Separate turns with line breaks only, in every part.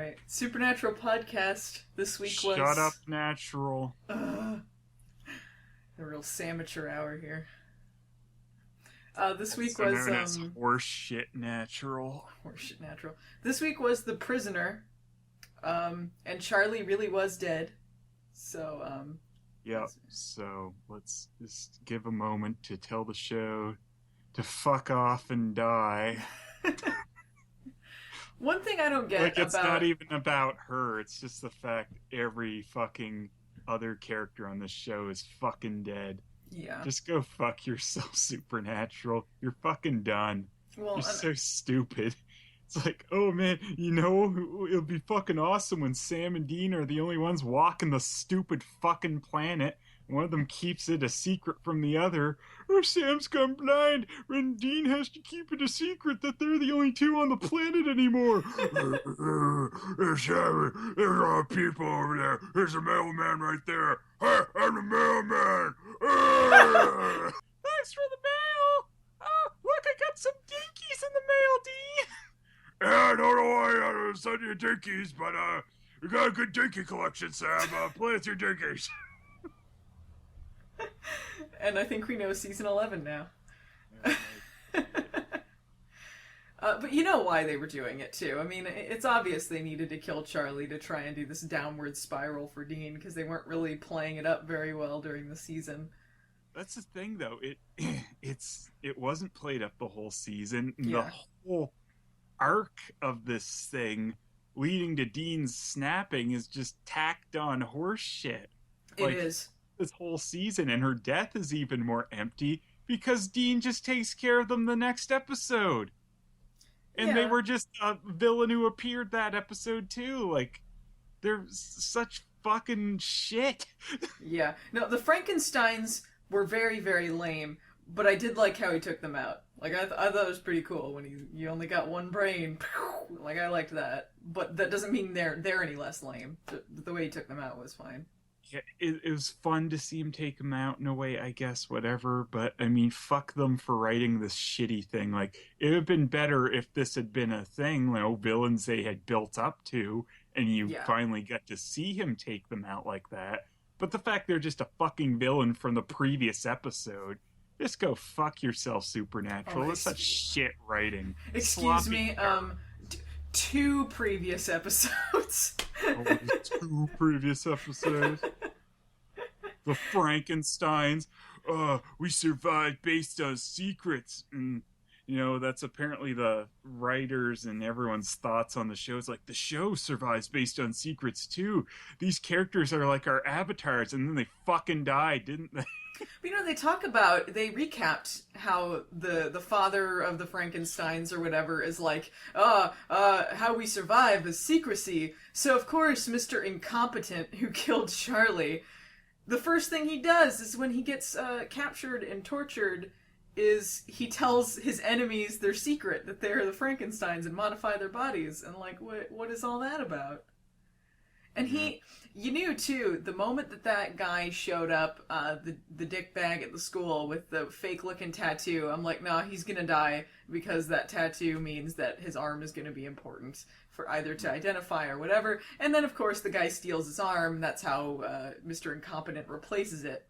right. Supernatural podcast this week was...
Shut up, Natural.
The real Samature hour here. This week
Also
was...
known as Horseshit Natural.
Horseshit Natural. This week was The Prisoner. And Charlie really was dead. So,
Yep, so let's just give a moment to tell the show to fuck off and die.
One thing I don't get
like, it's
about...
not even about her, it's just the fact every fucking other character on this show is fucking dead.
Yeah.
Just go fuck yourself, Supernatural. You're fucking done.
Well,
You're so stupid. It's like, oh man, you know, it'll be fucking awesome when Sam and Dean are the only ones walking the stupid fucking planet. One of them keeps it a secret from the other. Or Sam's gone blind, and Dean has to keep it a secret that they're the only two on the planet anymore. There's a lot of people over there. There's a mailman right there. Hey, I'm the mailman. Thanks for the mail. Look, I got some dinkies in the mail, Dean. Yeah, I don't know why I sent you dinkies, but we got a good dinky collection, Sam. Play with your dinkies.
And I think we know season 11 now. But you know why they were doing it, too. I mean, it's obvious they needed to kill Charlie to try and do this downward spiral for Dean, because they weren't really playing it up very well during the season.
That's the thing, though. It wasn't played up the whole season.
Yeah.
The whole arc of this thing leading to Dean's snapping is just tacked on horse shit.
It is.
This whole season, and her death is even more empty because Dean just takes care of them the next episode. And they were just a villain who appeared that episode too. Like, they're such fucking shit.
Yeah. No, the Frankensteins were very, very lame, but I did like how he took them out. Like, I thought it was pretty cool when you only got one brain. Like, I liked that. But that doesn't mean they're any less lame. The way he took them out was fine.
Yeah, it was fun to see him take them out in a way, I guess, whatever. But, I mean, fuck them for writing this shitty thing. Like, it would have been better if this had been a thing, you know, villains they had built up to, and you finally got to see him take them out like that. But the fact they're just a fucking villain from the previous episode, just go fuck yourself, Supernatural. It's such shit writing.
Excuse me, 2 previous episodes.
Oh, 2 previous episodes. The Frankensteins. We survived based on secrets. And, you know, that's apparently the writers and everyone's thoughts on the show. It's like, the show survives based on secrets, too. These characters are like our avatars, and then they fucking died, didn't they?
But, you know, they recapped how the father of the Frankensteins or whatever is like, how we survive is secrecy. So, of course, Mr. Incompetent, who killed Charlie, the first thing he does is when he gets captured and tortured is he tells his enemies their secret, that they're the Frankensteins and modify their bodies. And, like, what is all that about? And you knew, too, the moment that guy showed up, the dickbag at the school with the fake-looking tattoo, I'm like, nah, he's gonna die, because that tattoo means that his arm is gonna be important for either to identify or whatever. And then, of course, the guy steals his arm, that's how Mr. Incompetent replaces it.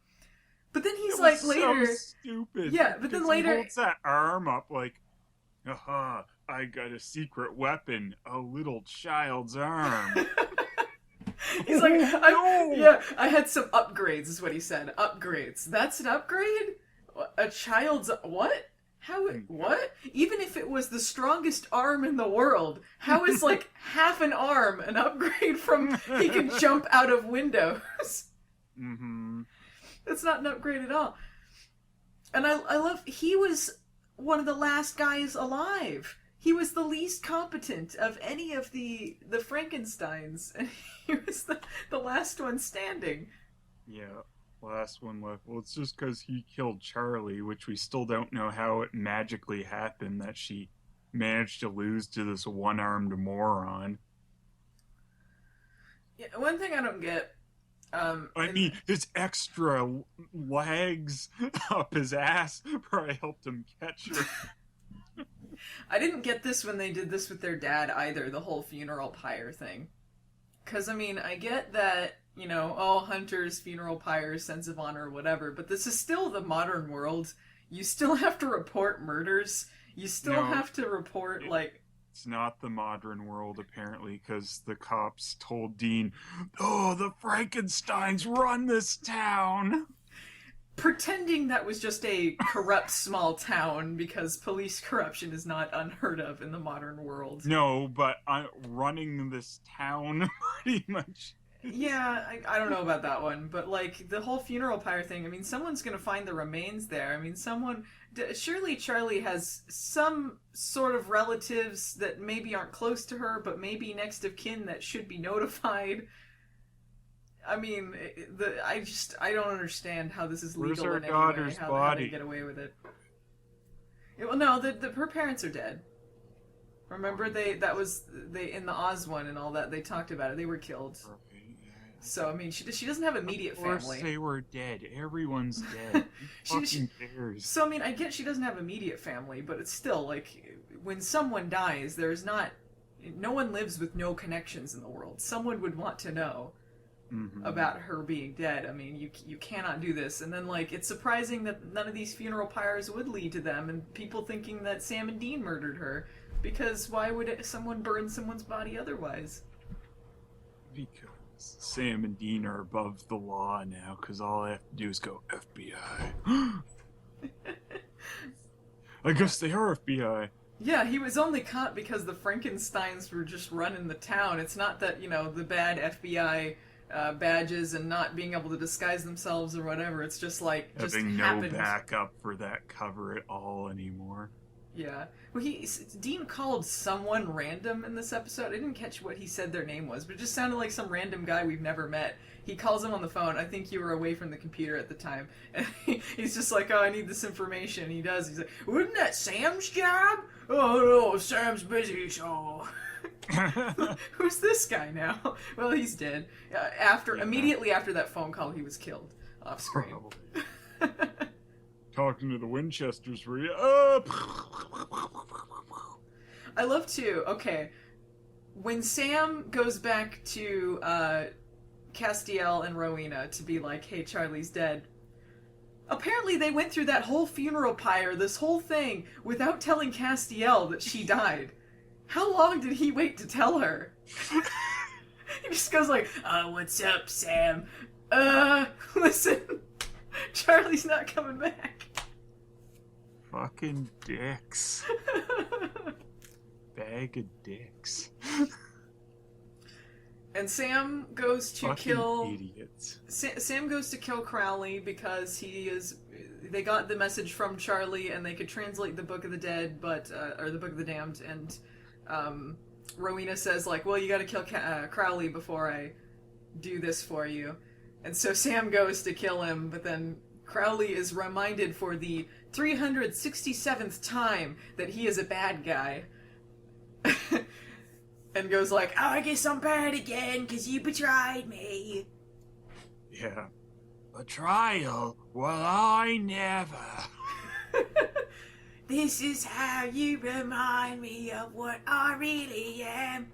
But then he's like, later...
so stupid.
Yeah, but then later...
He holds that arm up like, aha, I got a secret weapon, a little child's arm.
He's like, I had some upgrades, is what he said. Upgrades. That's an upgrade? A child's... What? What? Even if it was the strongest arm in the world, how is, like, half an arm an upgrade from he can jump out of windows?
Mm-hmm.
That's not an upgrade at all. And I love... He was one of the last guys alive. He was the least competent of any of the Frankensteins, and he was the last one standing.
Yeah, last one left. Well, it's just because he killed Charlie, which we still don't know how it magically happened that she managed to lose to this one-armed moron.
Yeah, one thing I don't get...
I mean, his extra legs up his ass where I helped him catch her.
I didn't get this when they did this with their dad either, the whole funeral pyre thing. Because, I mean, I get that, you know, oh, hunters, funeral pyres, sense of honor, whatever, but this is still the modern world. You still have to report murders. You still have to report, like...
It's not the modern world, apparently, because the cops told Dean, oh, the Frankensteins run this town!
Pretending that was just a corrupt small town, because police corruption is not unheard of in the modern world.
No, but running this town, pretty much.
Yeah, I don't know about that one, but, like, the whole funeral pyre thing, I mean, someone's gonna find the remains there. I mean, surely Charlie has some sort of relatives that maybe aren't close to her, but maybe next of kin that should be notified. I mean, I don't understand how this is legal
Where's
in
our
any way,
daughter's
how
body?
they get away with it. Well, no, her parents are dead. Remember, in the Oz one and all that, they talked about it. They were killed. So, I mean, she doesn't have immediate family.
Of course they were dead. Everyone's dead. Who fucking cares?
So, I mean, I get she doesn't have immediate family, but it's still, like, when someone dies, no one lives with no connections in the world. Someone would want to know about her being dead. I mean, you cannot do this. And then, like, it's surprising that none of these funeral pyres would lead to them, and people thinking that Sam and Dean murdered her. Because why would someone burn someone's body otherwise?
Because Sam and Dean are above the law now, because all I have to do is go FBI. I guess they are FBI.
Yeah, he was only caught because the Frankensteins were just running the town. It's not that, you know, the bad FBI badges and not being able to disguise themselves or whatever. It's just like, just
having
happened.
No backup for that cover at all anymore.
Yeah. Well, Dean called someone random in this episode. I didn't catch what he said their name was, but it just sounded like some random guy we've never met. He calls him on the phone. I think you were away from the computer at the time. And he's just like, oh, I need this information. He does. He's like, wouldn't that Sam's job? Oh, no, Sam's busy, so... Who's this guy now? Well, he's dead. Immediately after that phone call, he was killed off screen.
Talking to the Winchesters, were you?
I love to. Okay, when Sam goes back to Castiel and Rowena to be like, "Hey, Charlie's dead." Apparently, they went through that whole funeral pyre, this whole thing, without telling Castiel that she died. How long did he wait to tell her? He just goes like, what's up, Sam? Listen, Charlie's not coming back.
Fucking dicks. Bag of dicks.
And Sam goes to
Fucking
kill...
idiots.
Sam goes to kill Crowley because they got the message from Charlie and they could translate the Book of the Dead, or the Book of the Damned, and Rowena says, like, well, you gotta kill Crowley before I do this for you. And so Sam goes to kill him, but then Crowley is reminded for the 367th time that he is a bad guy. And goes like, oh, I guess I'm bad again, because you betrayed me.
Yeah. Betrayal? Well, I never.
This is how you remind me of what I really am.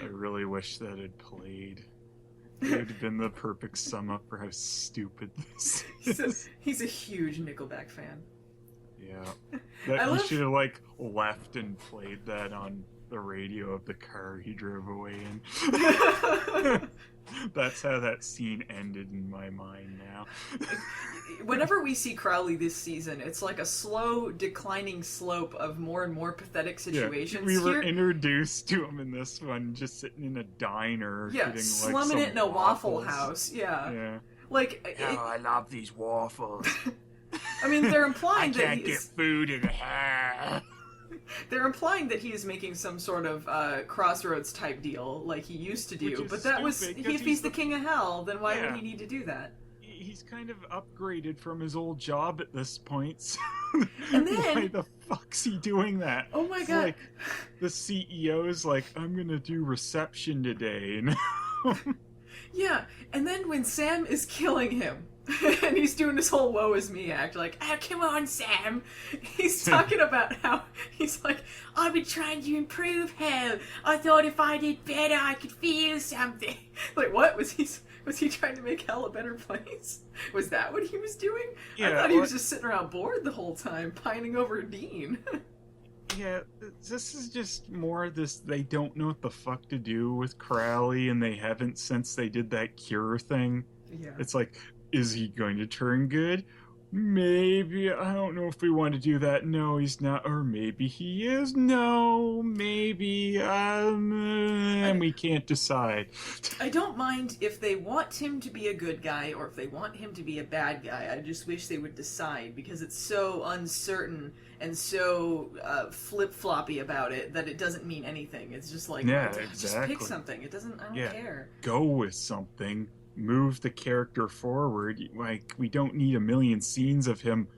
I really wish that had played. It would have been the perfect sum up for how stupid this is.
He's a huge Nickelback fan.
Yeah. He should have, like, left and played that on the radio of the car he drove away in. That's how that scene ended in my mind now.
Whenever we see Crowley this season, it's like a slow declining slope of more and more pathetic situations.
Yeah, we were introduced to him in this one, just sitting in a diner,
yeah,
getting
slumming
like
it in a
waffles.
Waffle House. Yeah.
Like, I love these waffles.
I mean, they're implying that
I can't get food in here.
They're implying that he is making some sort of Crossroads type deal, like he used to do. But that was if he's the king of hell, then why would he need to do that?
He's kind of upgraded from his old job at this point. So
and then,
why the fuck's he doing that?
Oh my god!
Like, the CEO's like, I'm gonna do reception today.
Yeah, and then when Sam is killing him, And he's doing this whole woe is me act, like, oh, come on, Sam. He's talking about how, he's like, I've been trying to improve hell. I thought if I did better, I could feel something. Like, what? Was he trying to make hell a better place? Was that what he was doing?
Yeah,
I thought he was just sitting around bored the whole time, pining over Dean.
Yeah, this is just more this, they don't know what the fuck to do with Crowley, and they haven't since they did that cure thing.
Yeah.
It's like, is he going to turn good? Maybe. I don't know if we want to do that. No, he's not. Or maybe he is. No, maybe. And we can't decide.
I don't mind if they want him to be a good guy or if they want him to be a bad guy. I just wish they would decide, because it's so uncertain and so flip-floppy about it that it doesn't mean anything. It's just like,
Yeah,
just
exactly.
pick something. It doesn't, I don't
Yeah.
care.
Go with something. Move the character forward. Like, we don't need a million scenes of him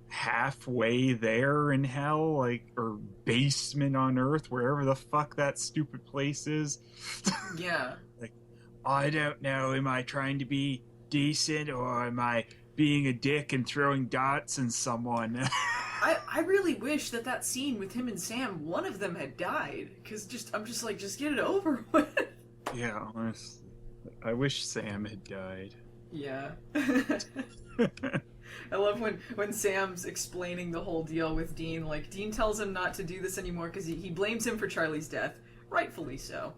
halfway there in hell, like, or basement on Earth, wherever the fuck that stupid place is.
Yeah.
Like, I don't know. Am I trying to be decent, or am I being a dick and throwing dots in someone?
I really wish that scene with him and Sam, one of them had died. Because I'm just like, just get it over with.
Yeah, honestly. I wish Sam had died.
Yeah. I love when Sam's explaining the whole deal with Dean. Like, Dean tells him not to do this anymore because he blames him for Charlie's death. Rightfully so.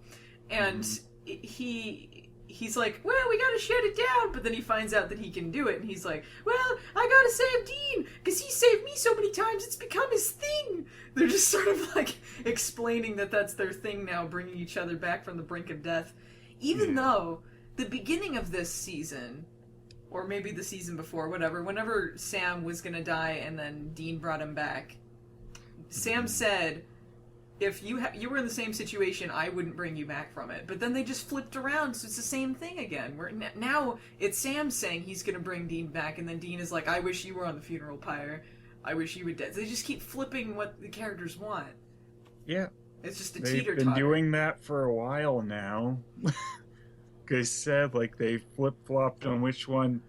And he's like, well, we gotta shut it down. But then he finds out that he can do it. And he's like, well, I gotta save Dean because he saved me so many times it's become his thing. They're just sort of like explaining that that's their thing now, bringing each other back from the brink of death. Even though the beginning of this season, or maybe the season before, whatever, whenever Sam was gonna die and then Dean brought him back, Sam said, if you were in the same situation, I wouldn't bring you back from it. But then they just flipped around, so it's the same thing again. Where now it's Sam saying he's gonna bring Dean back, and then Dean is like, I wish you were on the funeral pyre. I wish you would dead. They just keep flipping what the characters want.
Yeah.
It's just a
They've
teeter-totter.
been doing that for a while now. They said, like, they flip-flopped on which one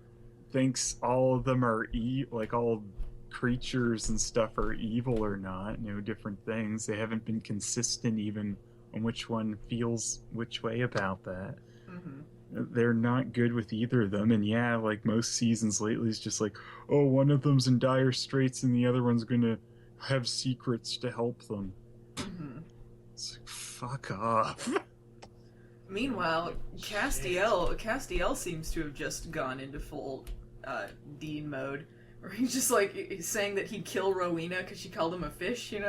thinks all of them are like all creatures and stuff are evil or not. Different things. They haven't been consistent even on which one feels which way about that. They're not good with either of them. And yeah, like most seasons lately, it's just like, oh, one of them's in dire straits and the other one's gonna have secrets to help them. It's like, fuck off.
Meanwhile, Castiel seems to have just gone into full Dean mode, where he's just like, he's saying that he'd kill Rowena because she called him a fish, He's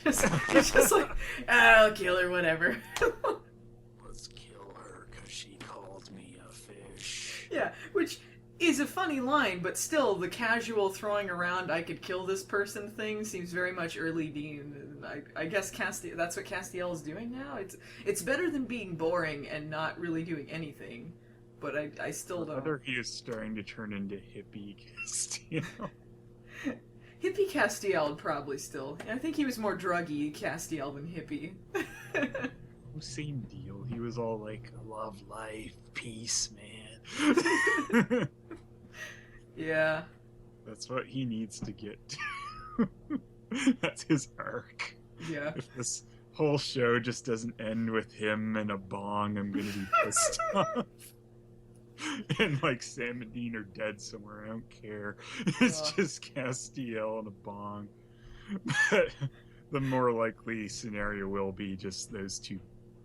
just like, I'll kill her, whatever.
Let's kill her because she called me a fish.
Yeah, which is a funny line, but still, the casual throwing around I could kill this person thing seems very much early Dean. And I guess that's what Castiel is doing now. It's better than being boring and not really doing anything, but I still don't.
Whether he is starting to turn into hippie Castiel.
Hippie Castiel probably still. I think he was more druggy Castiel than hippie.
Same deal. He was all like, love life, peace, man.
Yeah.
That's what he needs to get to. That's his arc.
Yeah.
If this whole show just doesn't end with him and a bong, I'm gonna be pissed off. And like Sam and Dean are dead somewhere, I don't care. It's just Castiel and a bong. But the more likely scenario will be just those two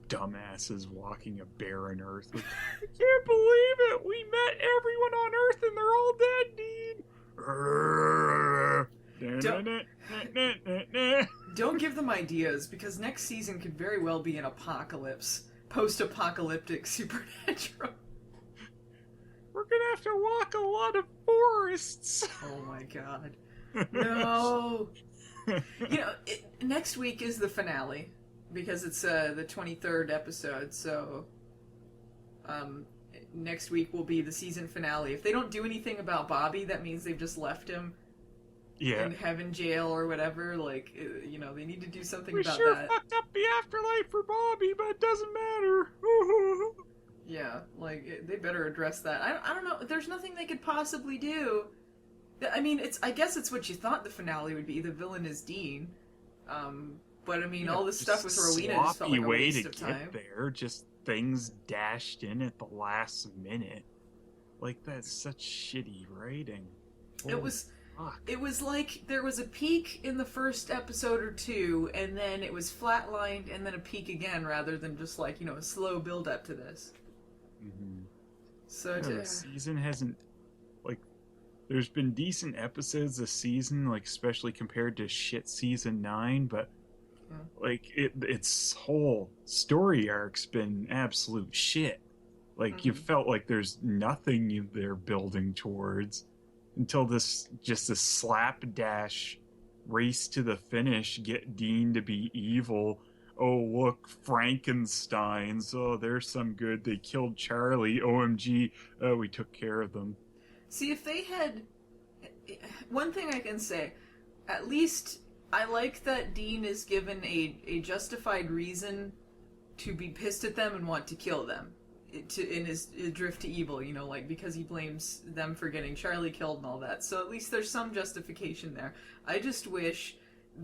dumbasses walking a barren Earth. Like, I can't believe it! We met everyone on Earth and they're all dead, Dean!
Don't give them ideas, because next season could very well be an apocalypse. Post-apocalyptic supernatural.
We're gonna have to walk a lot of forests.
Oh my god. No! Next week is the finale, because it's the 23rd episode, so next week will be the season finale. If they don't do anything about Bobby, that means they've just left him in heaven jail or whatever. Like, they need to do something about that.
We sure fucked up the afterlife for Bobby, but it doesn't matter.
Yeah, like they better address that. I don't know. There's nothing they could possibly do. I mean, it's I guess it's what you thought the finale would be. The villain is Dean. But I mean,
Yeah,
all this stuff
just
with Rowena just felt
sloppy
like a
way to
waste of
get
time.
there. Just things dashed in at the last minute. Like that's such shitty writing.
It
Holy
was
fuck.
it was like there was a peak in the first episode or two, and then it was flatlined, and then a peak again, rather than just like a slow build up to this.
Mm-hmm.
So
Yeah, the season hasn't like. There's been decent episodes this season, like especially compared to shit season 9, but
yeah.
like its whole story arc's been absolute shit. Like you
Mm-hmm.
felt like there's nothing they're building towards until this slapdash race to the finish, get Dean to be evil. Oh look, Frankensteins. Oh, there's some good. They killed Charlie. OMG. Oh, we took care of them.
See, if they had one thing I can say, at least I like that Dean is given a justified reason to be pissed at them and want to kill them. In his drift to evil, like because he blames them for getting Charlie killed and all that. So at least there's some justification there. I just wish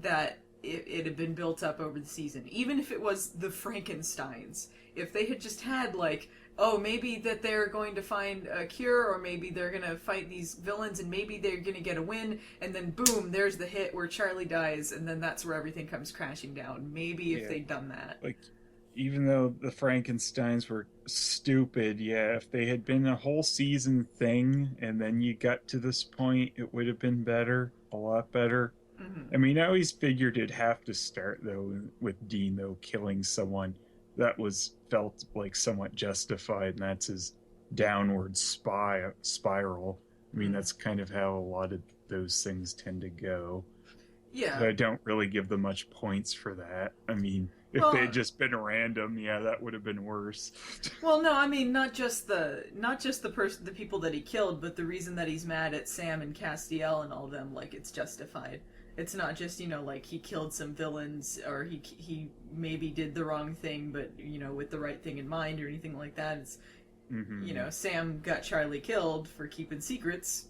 that it had been built up over the season, even if it was the Frankensteins. If they had just had like, oh, maybe that they're going to find a cure, or maybe they're gonna fight these villains, and maybe they're gonna get a win, and then boom, there's the hit where Charlie dies, and then that's where everything comes crashing down. Maybe if
Yeah.
they'd done that.
Like even though the Frankensteins were stupid, yeah, if they had been a whole season thing and then you got to this point, it would have been better, a lot better.
Mm-hmm.
I mean, I always figured it'd have to start though with Dean though killing someone that was felt like somewhat justified, and that's his downward spiral. I mean,
Mm-hmm.
that's kind of how a lot of those things tend to go.
Yeah.
But I don't really give them much points for that. I mean, if they
Well,
had just been random, yeah, that would have been worse.
Well, no, I mean not just the person, the people that he killed, but the reason that he's mad at Sam and Castiel and all of them, like it's justified. It's not just like he killed some villains, or he maybe did the wrong thing, but with the right thing in mind or anything like that. It's
Mm-hmm.
Sam got Charlie killed for keeping secrets,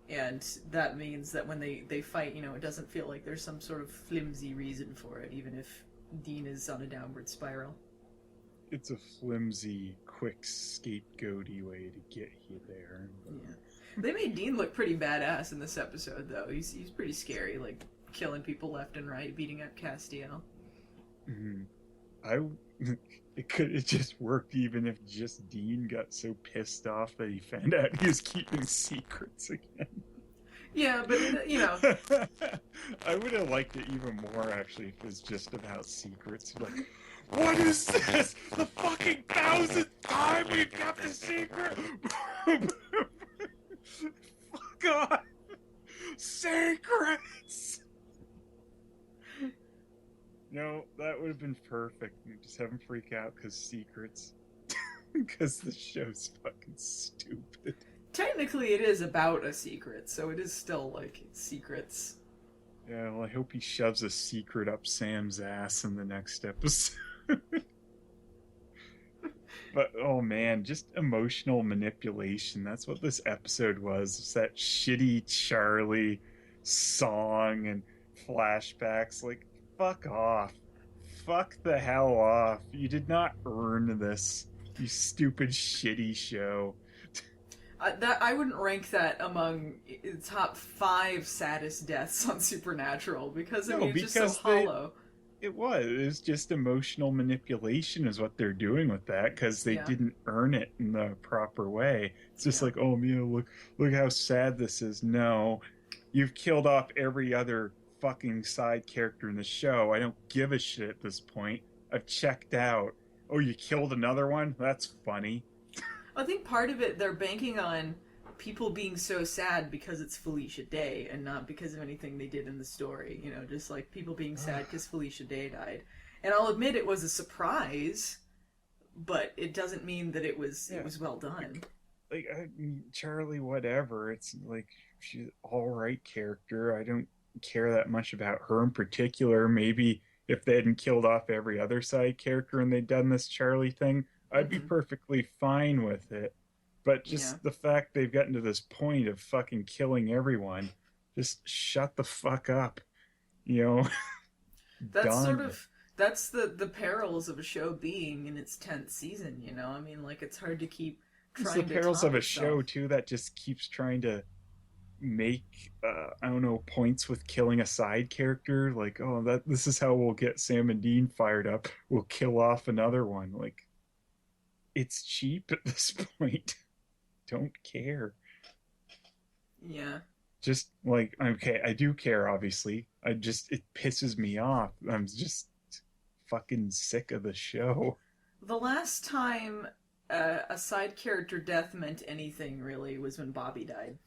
and that means that when they fight, it doesn't feel like there's some sort of flimsy reason for it, even if Dean is on a downward spiral.
It's a flimsy, quick scapegoaty way to get you there.
Yeah. They made Dean look pretty badass in this episode, though. He's pretty scary, like killing people left and right, beating up Castiel.
Mhm. I it could have just worked even if just Dean got so pissed off that he found out he was keeping secrets again.
Yeah, but
I would have liked it even more actually if it was just about secrets. Like, what is this? The fucking thousandth time we kept a secret? Fuck off! Secrets! No, that would have been perfect. You just have him freak out because secrets. Because the show's fucking stupid.
technically it is about a secret, so it is still like secrets.
Yeah, well, I hope he shoves a secret up Sam's ass in the next episode. But oh man, just emotional manipulation. That's what this episode was. It's that shitty Charlie song and flashbacks. Like, fuck off. Fuck the hell off. You did not earn this, you stupid shitty show.
That I wouldn't rank that among top 5 saddest deaths on Supernatural, because I
No,
mean it's just so
because
hollow.
it was just emotional manipulation is what they're doing with that because they
Yeah,
didn't earn it in the proper way. It's just
yeah.
like, oh Mia, look how sad this is. No, you've killed off every other fucking side character in the show. I don't give a shit at this point. I've checked out. Oh, you killed another one? That's funny.
I think part of it they're banking on people being so sad because it's Felicia Day and not because of anything they did in the story. Just like people being sad because Felicia Day died. And I'll admit it was a surprise, but it doesn't mean that it was
Yeah,
it was well done.
like Charlie, whatever. It's like she's all right character. I don't care that much about her in particular. Maybe if they hadn't killed off every other side character and they'd done this Charlie thing, I'd be
Hmm.
perfectly fine with it. But
Yeah.
just the fact they've gotten to this point of fucking killing everyone, just shut the fuck up. You know,
That's sort
done.
of that's the perils of a show being in its 10th season, you know? I mean, like it's hard to keep
It's the
trying to
perils
top
of a
itself.
show too that just keeps trying to make I don't know, points with killing a side character. Like, oh, that this is how we'll get Sam and Dean fired up. We'll kill off another one. Like, it's cheap at this point. Don't care.
Yeah.
Just like, okay, I do care. Obviously, I just it pisses me off. I'm just fucking sick of the show.
The last time a side character death meant anything really was when Bobby died.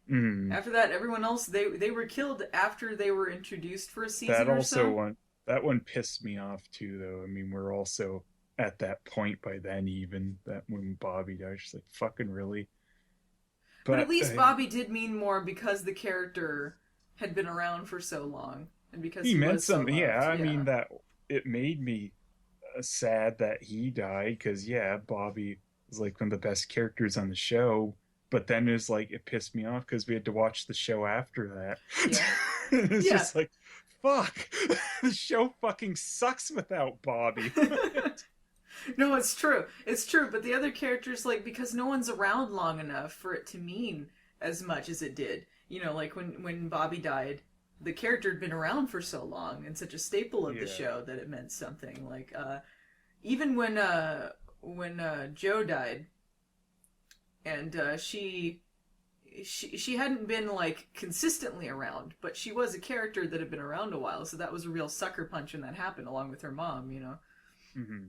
Mm,
After that, everyone else they were killed after they were introduced for a
that
season or
also
so.
one that one pissed me off too, though. I mean, we're also at that point by then, even that when Bobby died, she's like, fucking really.
But at
But
least Bobby did mean more because the character had been around for so long and because
he
he
meant
was so
something. Yeah,
loved.
I mean
Yeah.
that it made me sad that he died because yeah, Bobby was like one of the best characters on the show. But then it's like it pissed me off because we had to watch the show after that.
Yeah.
It's
Yeah.
just like, fuck, the show fucking sucks without Bobby.
No, it's true. It's true, but the other characters like because no one's around long enough for it to mean as much as it did. You know, like when Bobby died, the character had been around for so long and such a staple of the
Yeah,
show that it meant something. Like even when Joe died and she hadn't been like consistently around, but she was a character that had been around a while, so that was a real sucker punch when that happened along with her mom, you know.
mm-hmm.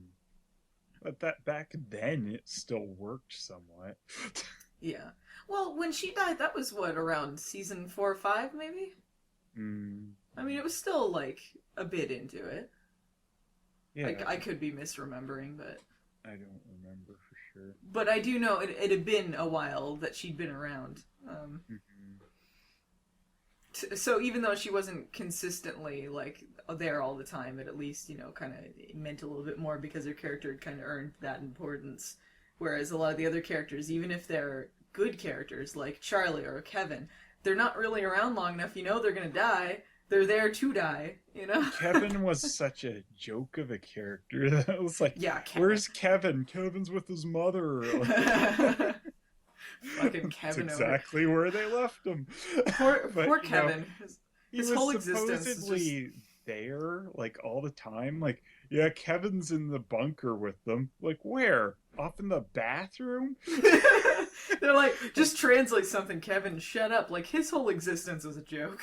But that back then it still worked somewhat.
Yeah. Well, when she died, that was what, around season 4 or 5, maybe?
Mm,
I mean, it was still, like, a bit into it.
yeah,
I could be misremembering, but.
I don't remember for sure.
But I do know it had been a while that she'd been around.
Mm-hmm.
So even though she wasn't consistently, like, there all the time, it at least, you know, kind of meant a little bit more because her character had kind of earned that importance. Whereas a lot of the other characters, even if they're good characters, like Charlie or Kevin, they're not really around long enough. You know they're going to die. They're there to die, you know?
Kevin was such a joke of a character. That was like,
Yeah, Kevin.
where's Kevin? Kevin's with his mother.
Fucking
That's
Kevin over.
exactly where they left him.
Poor
But
Kevin.
he
His
was
whole existence is just.
supposedly there like all the time. Like, yeah, Kevin's in the bunker with them. Like, where? Off in the bathroom?
They're like, just translate something, Kevin. Shut up. Like, his whole existence was a joke.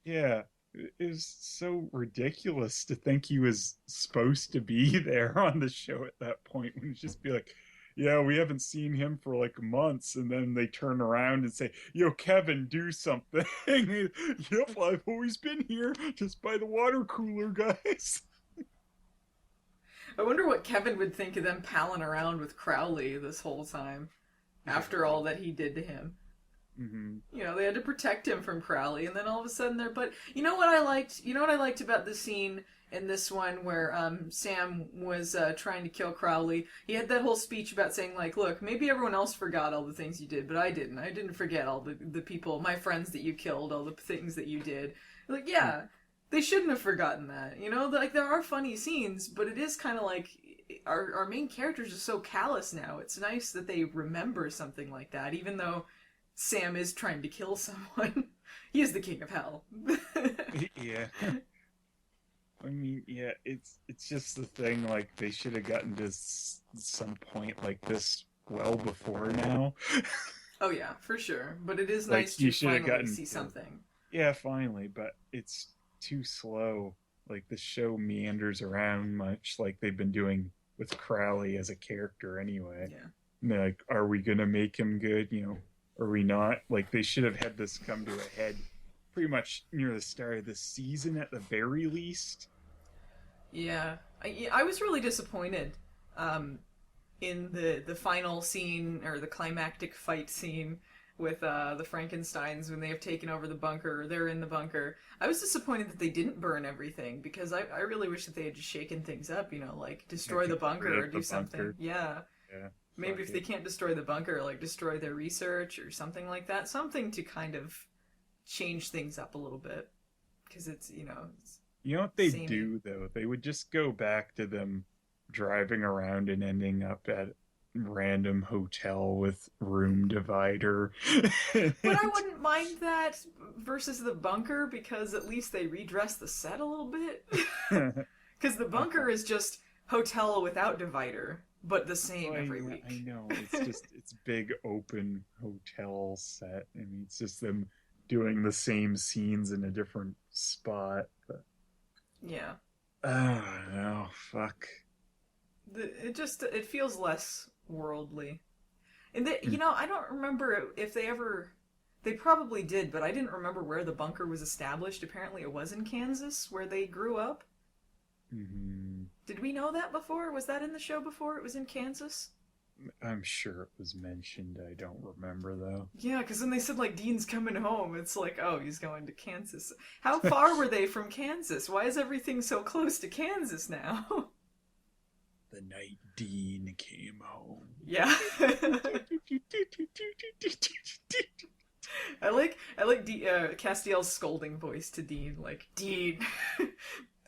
Yeah. It was so ridiculous to think he was supposed to be there on the show at that point when it's just be like, yeah, we haven't seen him for like months, and then they turn around and say, yo, Kevin, do something. Yep, I've always been here, just by the water cooler, guys.
I wonder what Kevin would think of them palling around with Crowley this whole time after
Yeah.
all that he did to him.
Mm-hmm.
You know, they had to protect him from Crowley, and then all of a sudden they're. But you know what I liked? You know what I liked about the scene in this one where Sam was trying to kill Crowley? He had that whole speech about saying, like, look, maybe everyone else forgot all the things you did, but I didn't. I didn't forget all the people, my friends that you killed, all the things that you did. Like, yeah, they shouldn't have forgotten that. You know, like, there are funny scenes, but it is kind of like. Our main characters are so callous now. It's nice that they remember something like that, even though Sam is trying to kill someone. He is the king of hell.
Yeah. I mean, yeah, it's just the thing. Like they should have gotten to some point like this well before now.
Oh yeah, for sure. But it is
Like
nice
you
to
should have
finally
gotten
see
to,
something.
yeah, finally, but it's too slow. Like the show meanders around much like they've been doing with Crowley as a character anyway.
Yeah.
And they're like, are we gonna make him good? You know, are we not? Like they should have had this come to a head pretty much near the start of the season at the very least.
Yeah. I was really disappointed um, in the final scene or the climactic fight scene with the Frankensteins when they have taken over the bunker. They're in the bunker. I was disappointed that they didn't burn everything because I really wish that they had just shaken things up, you know, like destroy the bunker or do something. Yeah.
Yeah.
Maybe if they can't destroy the bunker, like destroy their research or something like that. Something to kind of change things up a little bit. Because it's, you know...
You know what they do, though? They would just go back to them driving around and ending up at random hotel with room divider.
But I wouldn't mind that versus the bunker because at least they redress the set a little bit. Because the bunker is just hotel without divider, but the same every week.
I know. It's big open hotel set. I mean, it's just them doing the same scenes in a different spot. But...
Yeah.
Oh, no. Fuck.
It feels less worldly. And you know, I don't remember if they probably did, but I didn't remember where the bunker was established. Apparently it was in Kansas where they grew up.
Mm-hmm.
Did we know that before? Was that in the show before? It was in Kansas?
I'm sure it was mentioned. I don't remember, though.
Yeah, because when they said, like, Dean's coming home, it's like, oh, he's going to Kansas. How far were they from Kansas? Why is everything so close to Kansas now?
The night Dean came home.
Yeah. I like Castiel's scolding voice to Dean, like, Dean.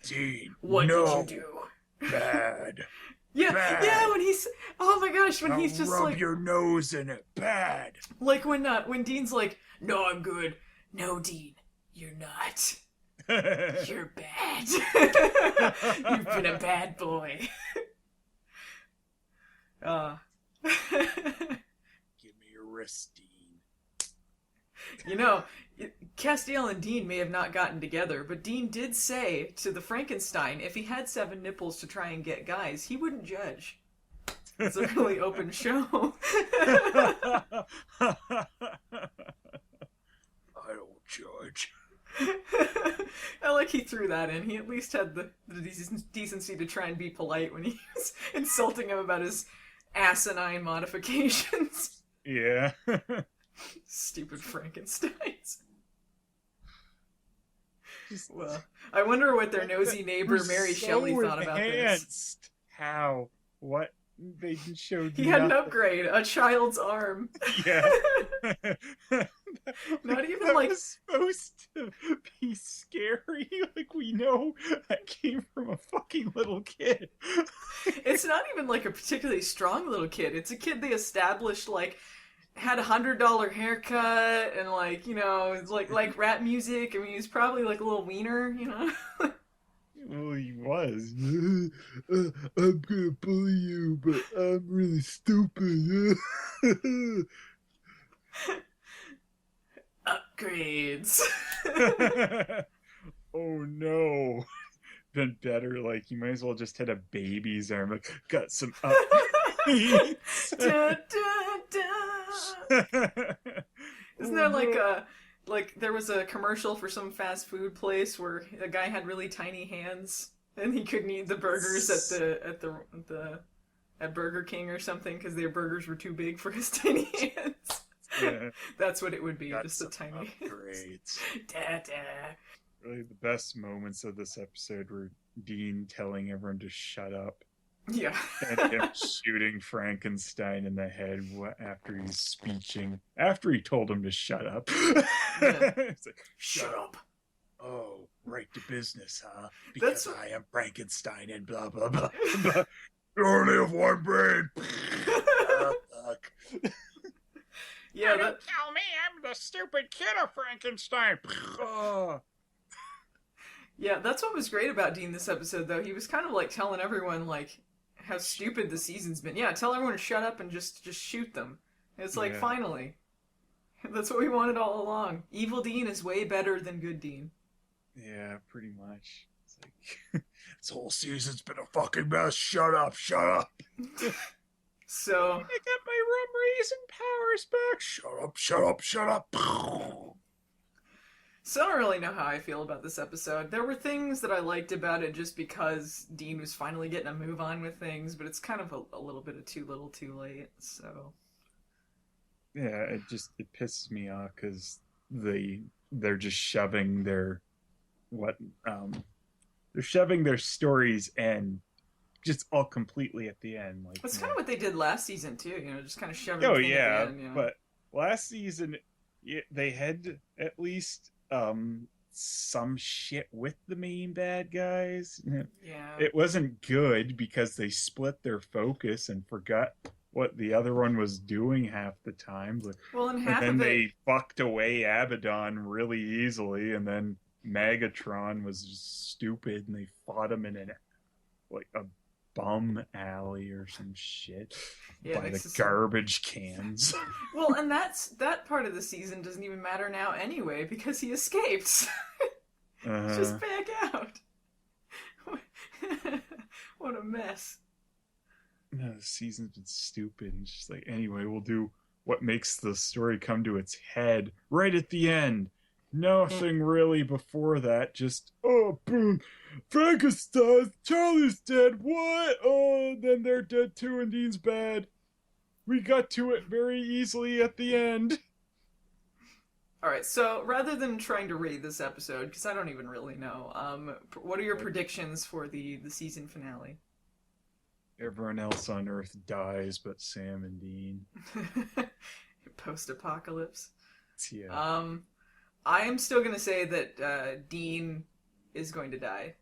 Dean,
what did you do?
Bad.
Yeah,
bad.
Yeah, when he's, oh my gosh, when he's just
rub
like...
your nose in it, bad.
Like when Dean's like, no, I'm good. No, Dean, you're not. You're bad. You've been a bad boy.
Give me your wrist, Dean.
You know, Castiel and Dean may have not gotten together, but Dean did say to the Frankenstein if he had 7 nipples to try and get guys, he wouldn't judge. It's a really open show.
I don't judge.
I like he threw that in. He at least had the decency to try and be polite when he was insulting him about his asinine modifications.
Yeah.
Stupid Frankensteins. Well, I wonder what their nosy neighbor Mary Shelley thought about this.
How? What? They showed
He had an upgrade, a child's arm.
Yeah.
Not even
that
like
was supposed to be scary. Like, we know that came from a fucking little kid.
It's not even like a particularly strong little kid. It's a kid they established like had $100 haircut and like, you know, it's like rap music. I mean, he's probably like a little wiener, you know.
Well, he was. I'm gonna bully you, but I'm really stupid.
Upgrades.
Oh no. Been better, like, you might as well just had a baby's arm. Like, got some upgrades.
Da, da, da. Isn't there like there was a commercial for some fast food place where a guy had really tiny hands and he couldn't eat the burgers at Burger King or something because their burgers were too big for his tiny hands. Yeah. That's what it would be, just a tiny
upgrades.
Da, da.
Really, the best moments of this episode were Dean telling everyone to shut up.
Yeah.
And him shooting Frankenstein in the head after he's speeching. After he told him to shut up. Yeah. It's like, shut up. Oh, right to business, huh? Because I am Frankenstein and blah, blah, blah. You only have one brain. Fuck.
Yeah,
don't tell me I'm the stupid kid of Frankenstein. Oh.
Yeah, that's what was great about Dean this episode, though. He was kind of like telling everyone, like, how stupid the season's been. Yeah, tell everyone to shut up and just shoot them. It's like, finally. That's what we wanted all along. Evil Dean is way better than good Dean.
Yeah, pretty much. It's like, this whole season's been a fucking mess. Shut up, shut up.
So...
I got my rum raisin powers back. Shut up, shut up, shut up.
So I don't really know how I feel about this episode. There were things that I liked about it just because Dean was finally getting a move on with things, but it's kind of a little bit of too little too late, so...
yeah, it pisses me off because they're just shoving their what they're shoving their stories and just all completely at the end, like
That's kind of what they did last season too. Just kind of shove
oh
everything at the
yeah,
end.
but last season they had at least some shit with the main bad guys.
Yeah.
It wasn't good because they split their focus and forgot what the other one was doing half the time.
Well, and
And
half
then
of it.
they fucked away Abaddon really easily, and then Megatron was just stupid, and they fought him in a bum alley or some shit
Yeah,
by
next
the
to some.
garbage cans.
Well, and that part of the season doesn't even matter now anyway because he escaped. Just
uh,
back out. What a mess.
no, the season's been stupid. And just like, anyway, we'll do what makes the story come to its head right at the end. Nothing really before that. Just, oh, boom. Frankenstein, Charlie's dead. What? Oh, then they're dead too, and Dean's bad. We got to it very easily at the end.
All right, so rather than trying to rate this episode, because I don't even really know, what are your predictions for the season finale?
Everyone else on Earth dies but Sam and Dean.
Post-apocalypse.
Yeah.
I am still gonna say that Dean is going to die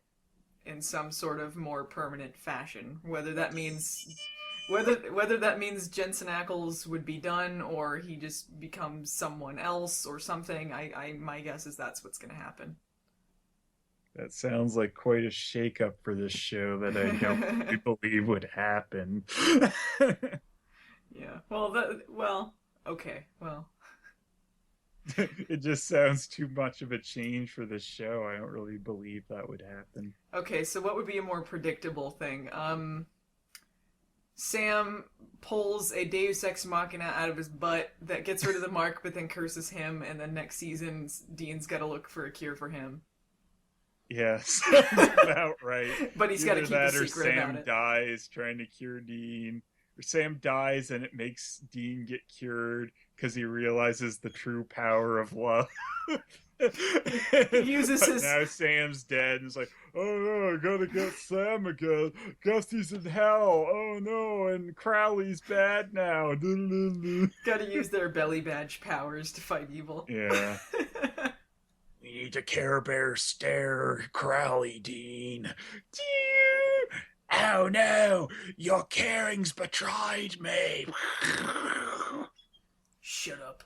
in some sort of more permanent fashion. Whether that means Jensen Ackles would be done or he just becomes someone else or something. My guess is that's what's gonna happen.
That sounds like quite a shakeup for this show that I don't really believe would happen.
Yeah. Okay. Well.
It just sounds too much of a change for this show. I don't really believe that would happen.
Okay, so what would be a more predictable thing? Sam pulls a Deus Ex Machina out of his butt that gets rid of the mark, but then curses him, and then next season Dean's got to look for a cure for him.
Yes, about right.
But he's got to keep a
Or
secret about
Sam
it.
dies trying to cure Dean, or Sam dies and it makes Dean get cured because he realizes the true power of love.
He uses his.
Now Sam's dead and it's like, oh no, I gotta get Sam again. Guess he's in hell. Oh no, and Crowley's bad now.
Gotta use their belly badge powers to fight evil.
Yeah. We need to Care Bear stare Crowley, Dean. Oh no, your caring's betrayed me.
Shut up.